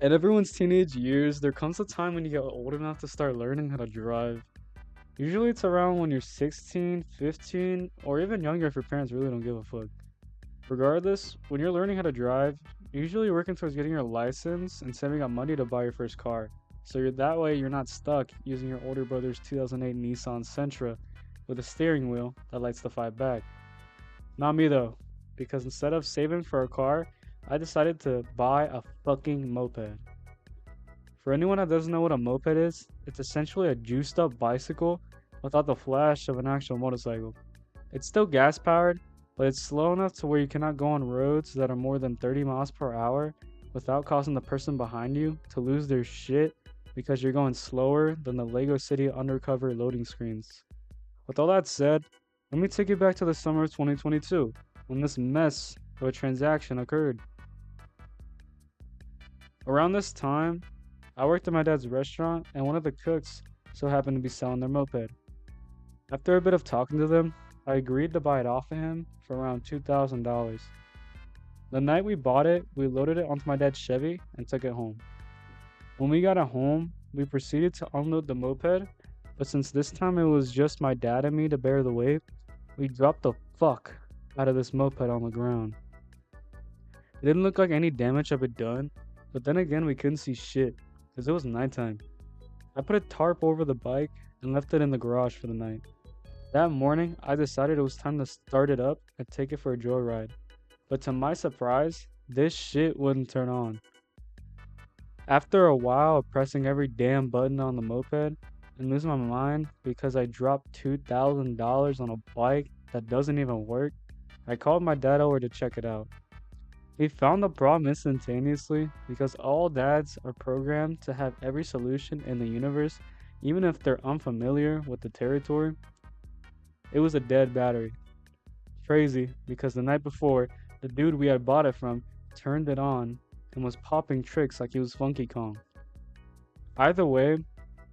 In everyone's teenage years, there comes a time when you get old enough to start learning how to drive. Usually it's around when you're 16, 15, or even younger if your parents really don't give a fuck. Regardless, when you're learning how to drive, you're usually working towards getting your license and saving up money to buy your first car. So that way you're not stuck using your older brother's 2008 Nissan Sentra with a steering wheel that lights the five back. Not me though, because instead of saving for a car, I decided to buy a fucking moped. For anyone that doesn't know what a moped is, it's essentially a juiced up bicycle without the flash of an actual motorcycle. It's still gas powered, but it's slow enough to where you cannot go on roads that are more than 30 miles per hour without causing the person behind you to lose their shit because you're going slower than the Lego City undercover loading screens. With all that said, let me take you back to the summer of 2022 when this mess of a transaction occurred. Around this time, I worked at my dad's restaurant, and one of the cooks so happened to be selling their moped. After a bit of talking to them, I agreed to buy it off of him for around $2,000. The night we bought it, we loaded it onto my dad's Chevy and took it home. When we got it home, we proceeded to unload the moped, but since this time it was just my dad and me to bear the weight, we dropped the fuck out of this moped on the ground. It didn't look like any damage had been done, but then again we couldn't see shit because it was nighttime. I put a tarp over the bike and left it in the garage for the night. That morning, I decided it was time to start it up and take it for a joyride. But to my surprise, this shit wouldn't turn on. After a while of pressing every damn button on the moped and losing my mind because I dropped $2,000 on a bike that doesn't even work, I called my dad over to check it out. He found the problem instantaneously because all dads are programmed to have every solution in the universe, even if they're unfamiliar with the territory. It was a dead battery. Crazy, because the night before, the dude we had bought it from turned it on and was popping tricks like he was Funky Kong. Either way,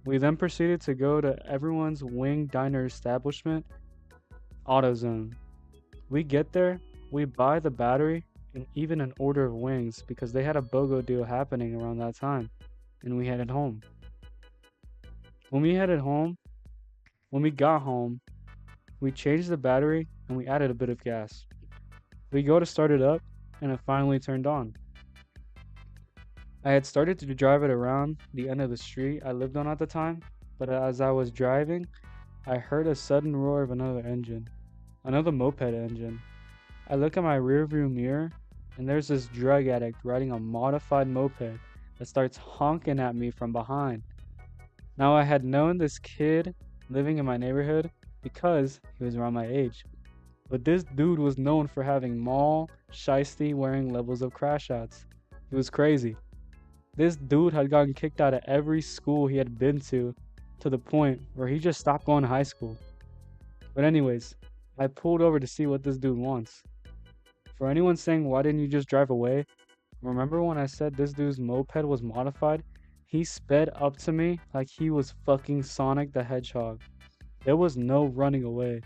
we then proceeded to go to everyone's wing diner establishment, AutoZone. We get there, we buy the battery, and even an order of wings because they had a BOGO deal happening around that time, and we headed home. When we headed home, when we got home, we changed the battery and we added a bit of gas. We go to start it up, and it finally turned on. I had started to drive it around the end of the street I lived on at the time, but as I was driving, I heard a sudden roar of another moped engine. I look at my rearview mirror, and there's this drug addict riding a modified moped that starts honking at me from behind. Now, I had known this kid living in my neighborhood because he was around my age, but this dude was known for having mall, shiesty wearing levels of crash outs. It was crazy. This dude had gotten kicked out of every school he had been to the point where he just stopped going to high school. But anyways, I pulled over to see what this dude wants. For anyone saying, why didn't you just drive away? Remember when I said this dude's moped was modified? He sped up to me like he was fucking Sonic the Hedgehog. There was no running away.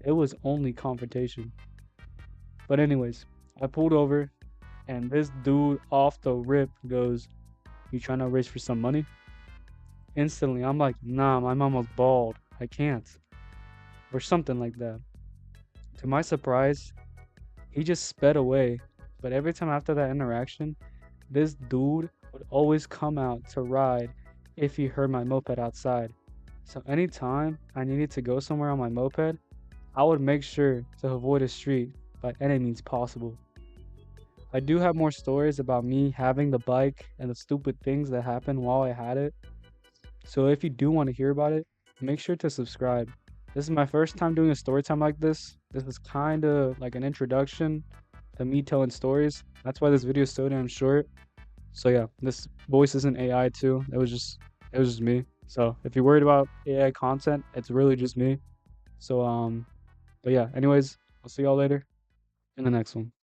It was only confrontation. But anyways, I pulled over and this dude off the rip goes, "You trying to race for some money?" Instantly, I'm like, "Nah, my mama's bald. I can't." Or something like that. To my surprise, he just sped away, but every time after that interaction, this dude would always come out to ride if he heard my moped outside. So anytime I needed to go somewhere on my moped, I would make sure to avoid a street by any means possible. I do have more stories about me having the bike and the stupid things that happened while I had it. So if you do want to hear about it, make sure to subscribe. This is my first time doing a story time like this. This is kind of like an introduction to me telling stories. That's why this video is so damn short. So yeah, this voice isn't AI too. It was just me. So if you're worried about AI content, it's really just me. So but yeah, anyways, I'll see y'all later in the next one.